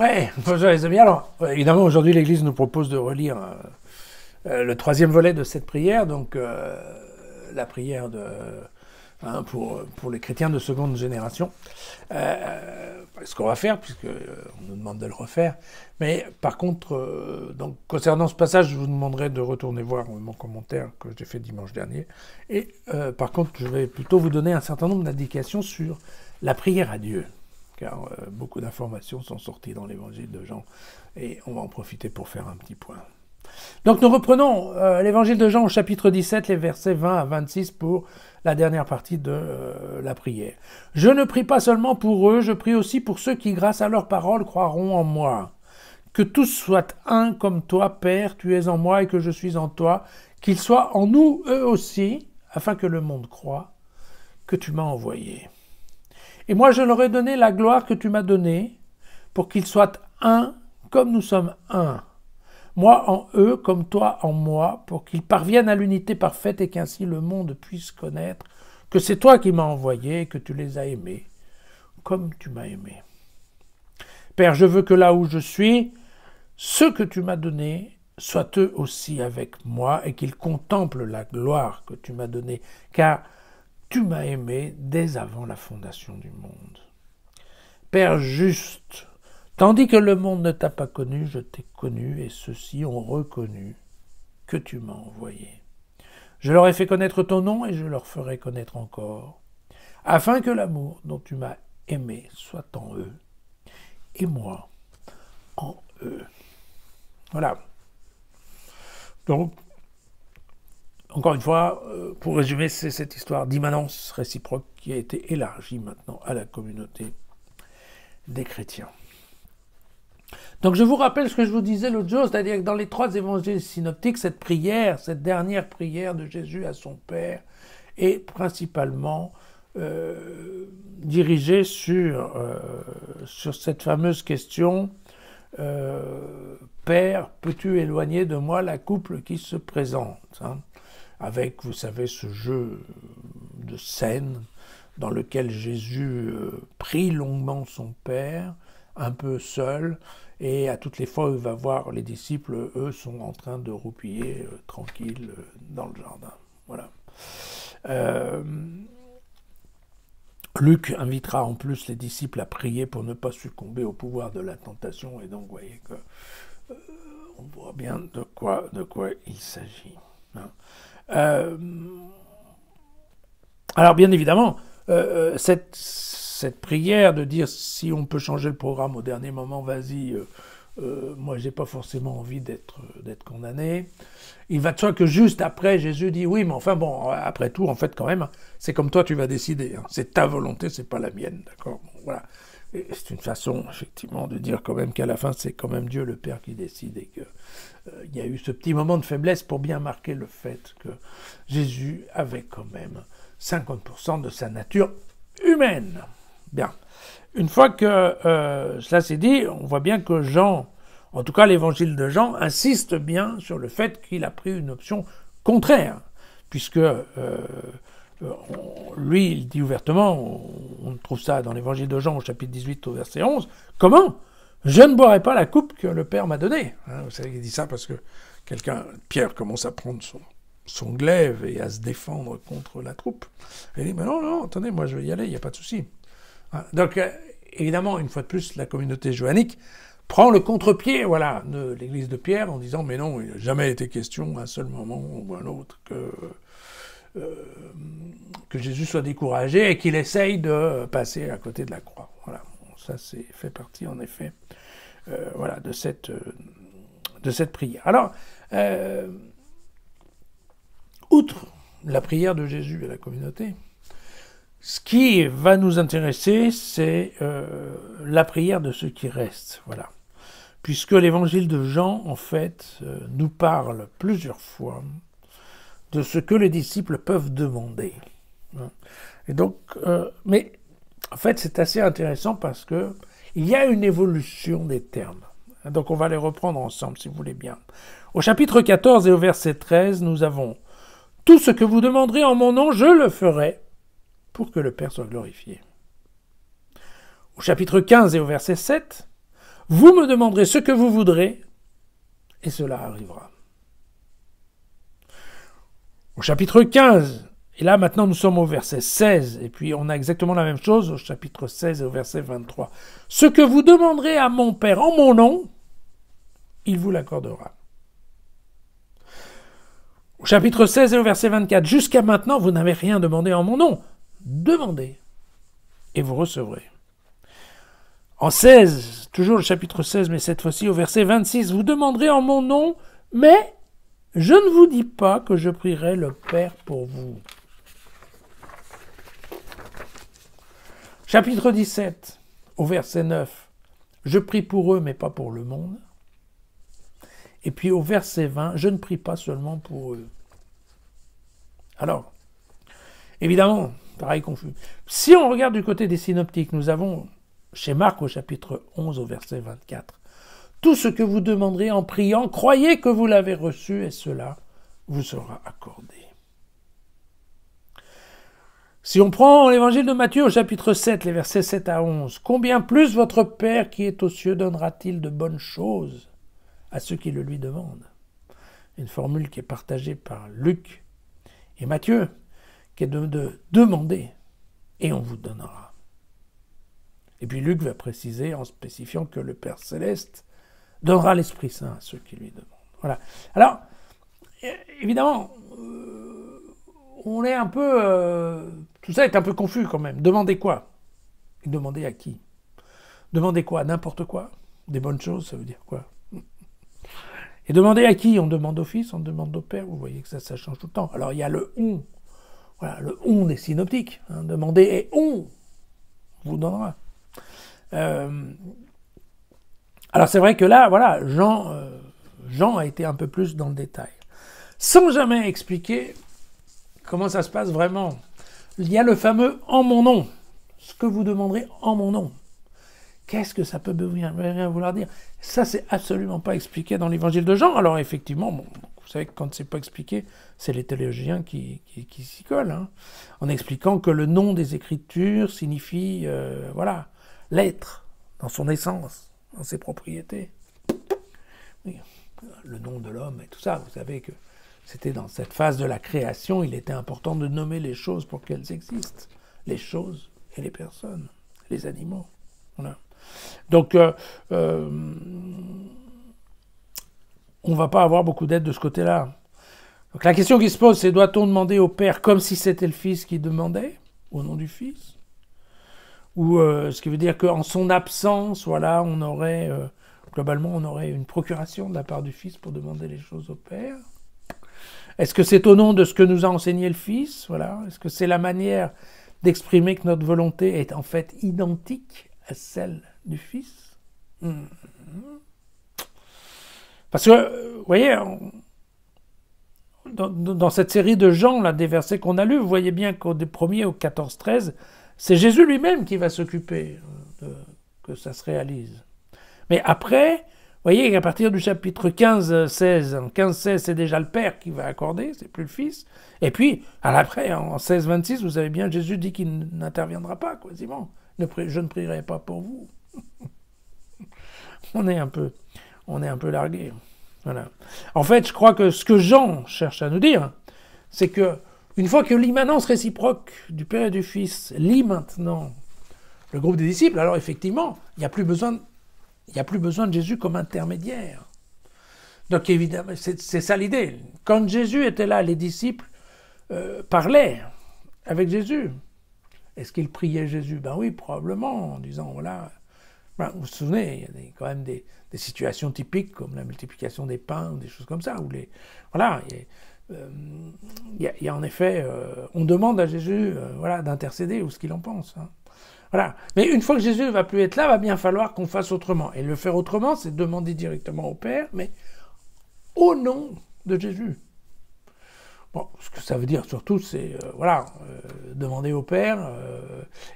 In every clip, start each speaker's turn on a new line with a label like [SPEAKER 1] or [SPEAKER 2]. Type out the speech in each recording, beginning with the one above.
[SPEAKER 1] Ouais, bonjour les amis. Alors, évidemment, aujourd'hui, l'Église nous propose de relire le troisième volet de cette prière, donc la prière pour les chrétiens de seconde génération. Ce qu'on va faire, puisqu'on nous demande de le refaire. Mais par contre, donc, concernant ce passage, je vous demanderai de retourner voir mon commentaire que j'ai fait dimanche dernier. Et par contre, je vais plutôt vous donner un certain nombre d'indications sur la prière à Dieu, car beaucoup d'informations sont sorties dans l'évangile de Jean, et on va en profiter pour faire un petit point. Donc nous reprenons l'évangile de Jean au chapitre 17, les versets 20 à 26 pour la dernière partie de la prière. « Je ne prie pas seulement pour eux, je prie aussi pour ceux qui, grâce à leur parole, croiront en moi. Que tous soient un comme toi, Père, tu es en moi et que je suis en toi, qu'ils soient en nous, eux aussi, afin que le monde croie que tu m'as envoyé. Et moi je leur ai donné la gloire que tu m'as donnée, pour qu'ils soient un comme nous sommes un. Moi en eux, comme toi en moi, pour qu'ils parviennent à l'unité parfaite et qu'ainsi le monde puisse connaître que c'est toi qui m'as envoyé et que tu les as aimés, comme tu m'as aimé. Père, je veux que là où je suis, ceux que tu m'as donnés soient eux aussi avec moi et qu'ils contemplent la gloire que tu m'as donnée, car tu m'as aimé dès avant la fondation du monde. Père juste, tandis que le monde ne t'a pas connu, je t'ai connu, et ceux-ci ont reconnu que tu m'as envoyé. Je leur ai fait connaître ton nom, et je leur ferai connaître encore, afin que l'amour dont tu m'as aimé soit en eux, et moi en eux. » Voilà. Donc, encore une fois, pour résumer, c'est cette histoire d'immanence réciproque qui a été élargie maintenant à la communauté des chrétiens. Donc je vous rappelle ce que je vous disais l'autre jour, c'est-à-dire que dans les trois évangiles synoptiques, cette prière, cette dernière prière de Jésus à son Père, est principalement dirigée sur cette fameuse question Père, peux-tu éloigner de moi la couple qui se présente, avec, vous savez, ce jeu de scène dans lequel Jésus prie longuement son Père, un peu seul, et à toutes les fois où il va voir les disciples, eux sont en train de roupiller tranquilles dans le jardin. Voilà. Luc invitera en plus les disciples à prier pour ne pas succomber au pouvoir de la tentation, et donc vous voyez que on voit bien de quoi il s'agit. Alors bien évidemment, cette prière de dire si on peut changer le programme au dernier moment, vas-y, moi j'ai pas forcément envie d'être condamné. Il va de soi que juste après, Jésus dit oui, mais enfin bon, après tout, en fait quand même, c'est comme toi tu vas décider. C'est ta volonté, c'est pas la mienne, d'accord. Bon, voilà. C'est une façon, effectivement, de dire quand même qu'à la fin, c'est quand même Dieu le Père qui décide et qu'il y a eu ce petit moment de faiblesse pour bien marquer le fait que Jésus avait quand même 50% de sa nature humaine. Bien. Une fois que cela s'est dit, on voit bien que Jean, en tout cas l'évangile de Jean, insiste bien sur le fait qu'il a pris une option contraire, puisque lui, il dit ouvertement, on trouve ça dans l'évangile de Jean au chapitre 18 au verset 11, « Comment ? Je ne boirai pas la coupe que le Père m'a donnée. » Vous savez, il dit ça parce que Pierre commence à prendre son glaive et à se défendre contre la troupe. Il dit « Mais non, attendez, moi je vais y aller, il n'y a pas de souci. » Donc, évidemment, une fois de plus, la communauté johannique prend le contre-pied, voilà, de l'église de Pierre en disant « Mais non, il n'a jamais été question à un seul moment ou à un autre que Jésus soit découragé et qu'il essaye de passer à côté de la croix. » Voilà, bon, ça fait partie en effet voilà, de cette prière. Alors, outre la prière de Jésus à la communauté, ce qui va nous intéresser, c'est la prière de ceux qui restent, voilà. Puisque l'évangile de Jean, en fait, nous parle plusieurs fois de ce que les disciples peuvent demander. Et donc, mais en fait, c'est assez intéressant parce que il y a une évolution des termes. Donc, on va les reprendre ensemble, si vous voulez bien. Au chapitre 14 et au verset 13, nous avons « Tout ce que vous demanderez en mon nom, je le ferai, pour que le Père soit glorifié. » Au chapitre 15 et au verset 7, Vous me demanderez ce que vous voudrez, et cela arrivera. Au chapitre 15, et là maintenant nous sommes au verset 16, et puis on a exactement la même chose au chapitre 16 et au verset 23. Ce que vous demanderez à mon Père en mon nom, il vous l'accordera. Au chapitre 16 et au verset 24, jusqu'à maintenant vous n'avez rien demandé en mon nom. Demandez, et vous recevrez. En 16, toujours le chapitre 16, mais cette fois-ci au verset 26, vous demanderez en mon nom, mais je ne vous dis pas que je prierai le Père pour vous. Chapitre 17, au verset 9, je prie pour eux, mais pas pour le monde. Et puis au verset 20, je ne prie pas seulement pour eux. Alors, évidemment, pareil confus. Si on regarde du côté des synoptiques, nous avons chez Marc au chapitre 11 au verset 24, tout ce que vous demanderez en priant, croyez que vous l'avez reçu et cela vous sera accordé. Si on prend l'évangile de Matthieu au chapitre 7, les versets 7 à 11, combien plus votre Père qui est aux cieux donnera-t-il de bonnes choses à ceux qui le lui demandent? Une formule qui est partagée par Luc et Matthieu, qui est de demander et on vous donnera. Et puis Luc va préciser en spécifiant que le Père Céleste donnera l'Esprit Saint à ceux qui lui demandent. Voilà. Alors, évidemment, on est un peu... tout ça est un peu confus quand même. Demandez quoi? Demandez à qui? Demandez quoi? N'importe quoi? Des bonnes choses, ça veut dire quoi? Et demander à qui? On demande au Fils, on demande au Père. Vous voyez que ça change tout le temps. Alors il y a le on. Voilà, le on des synoptiques. Hein. Demandez et on vous donnera. Alors c'est vrai que là, voilà, Jean a été un peu plus dans le détail. Sans jamais expliquer comment ça se passe vraiment. Il y a le fameux « en mon nom ». Ce que vous demanderez en mon nom. Qu'est-ce que ça peut bien vouloir dire? Ça, c'est absolument pas expliqué dans l'évangile de Jean. Alors effectivement, bon, vous savez que quand c'est pas expliqué, c'est les théologiens qui s'y collent. Hein, en expliquant que le nom des Écritures signifie, voilà, l'être dans son essence, dans ses propriétés. Oui, le nom de l'homme et tout ça, vous savez que c'était dans cette phase de la création, il était important de nommer les choses pour qu'elles existent. Les choses et les personnes, les animaux. Voilà. Donc, on ne va pas avoir beaucoup d'aide de ce côté-là. Donc la question qui se pose, c'est doit-on demander au Père comme si c'était le Fils qui demandait, au nom du Fils? Ou ce qui veut dire qu'en son absence, voilà, on aurait, globalement, on aurait une procuration de la part du Fils pour demander les choses au Père? Est-ce que c'est au nom de ce que nous a enseigné le Fils? Voilà. Est-ce que c'est la manière d'exprimer que notre volonté est en fait identique à celle du Fils? Parce que, vous voyez, dans cette série de Jean, là, des versets qu'on a lus, vous voyez bien qu'au premier au 14-13, c'est Jésus lui-même qui va s'occuper que ça se réalise. Mais après, vous voyez qu'à partir du chapitre 15-16, en 15-16, c'est déjà le Père qui va accorder, c'est plus le Fils. Et puis, après, en 16-26, vous savez bien, Jésus dit qu'il n'interviendra pas, quasiment. Je ne prierai pas pour vous. On est un peu largué. Voilà. En fait, je crois que ce que Jean cherche à nous dire, c'est que une fois que l'immanence réciproque du Père et du Fils lie maintenant le groupe des disciples, alors effectivement, il n'y a plus besoin de Jésus comme intermédiaire. Donc évidemment, c'est ça l'idée. Quand Jésus était là, les disciples parlaient avec Jésus. Est-ce qu'ils priaient Jésus? Ben oui, probablement, en disant, voilà... Ben, vous vous souvenez, il y a quand même des situations typiques, comme la multiplication des pains, ou des choses comme ça, où voilà, il y a en effet... on demande à Jésus voilà, d'intercéder, ou ce qu'il en pense. Hein. Voilà. Mais une fois que Jésus ne va plus être là, va bien falloir qu'on fasse autrement. Et le faire autrement, c'est demander directement au Père, mais au nom de Jésus. Bon, ce que ça veut dire surtout, c'est demander au Père,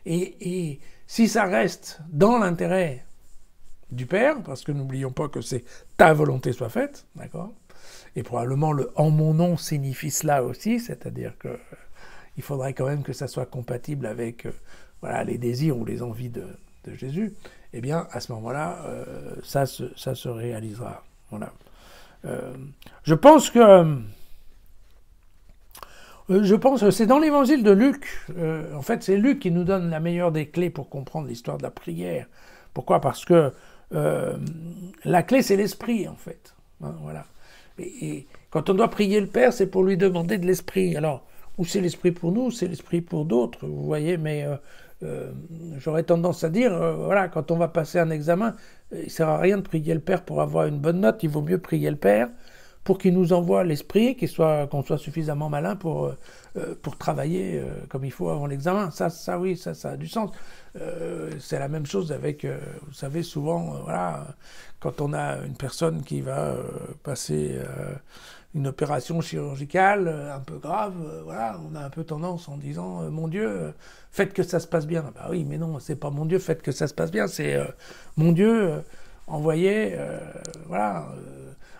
[SPEAKER 1] et si ça reste dans l'intérêt du Père, parce que n'oublions pas que c'est ta volonté soit faite, d'accord? Et probablement le « en mon nom » signifie cela aussi, c'est-à-dire que il faudrait quand même que ça soit compatible avec voilà, les désirs ou les envies de Jésus. eh bien, à ce moment-là, ça se réalisera. Voilà. Je pense que c'est dans l'évangile de Luc. En fait, c'est Luc qui nous donne la meilleure des clés pour comprendre l'histoire de la prière. Pourquoi? Parce que la clé, c'est l'esprit, en fait. Hein, voilà. Et quand on doit prier le Père, c'est pour lui demander de l'esprit. Alors, ou c'est l'esprit pour nous, ou c'est l'esprit pour d'autres, vous voyez, mais j'aurais tendance à dire, voilà, quand on va passer un examen, il ne sert à rien de prier le Père pour avoir une bonne note, il vaut mieux prier le Père pour qu'il nous envoie l'esprit, qu'on soit suffisamment malin pour travailler comme il faut avant l'examen. Ça oui, ça a du sens. C'est la même chose avec, vous savez, souvent, voilà, quand on a une personne qui va passer une opération chirurgicale un peu grave, voilà, on a un peu tendance en disant mon Dieu, faites que ça se passe bien. Bah oui, mais non, c'est pas mon Dieu, faites que ça se passe bien, c'est mon Dieu, envoyez, voilà.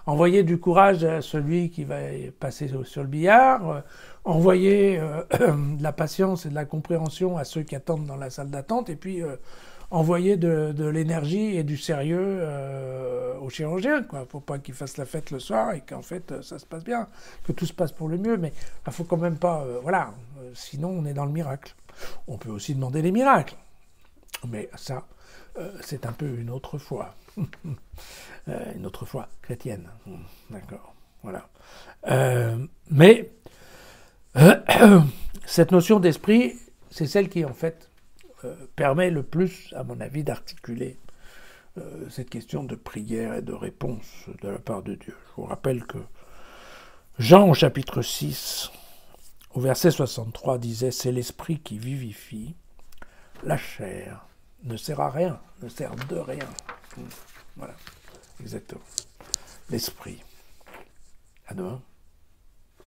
[SPEAKER 1] Envoyer du courage à celui qui va passer sur le billard, envoyer de la patience et de la compréhension à ceux qui attendent dans la salle d'attente, et puis envoyer de l'énergie et du sérieux aux chirurgiens, quoi. Faut pas qu'ils fassent la fête le soir et qu'en fait ça se passe bien, que tout se passe pour le mieux, mais il faut quand même pas, voilà, sinon on est dans le miracle. On peut aussi demander les miracles, mais ça, c'est un peu une autre foi. Une autre foi chrétienne. D'accord. Voilà. Mais cette notion d'esprit, c'est celle qui, en fait, permet le plus, à mon avis, d'articuler cette question de prière et de réponse de la part de Dieu. Je vous rappelle que Jean, au chapitre 6, au verset 63, disait « C'est l'esprit qui vivifie, la chair ne sert à rien, ne sert de rien. » Voilà, exactement. L'esprit. À demain.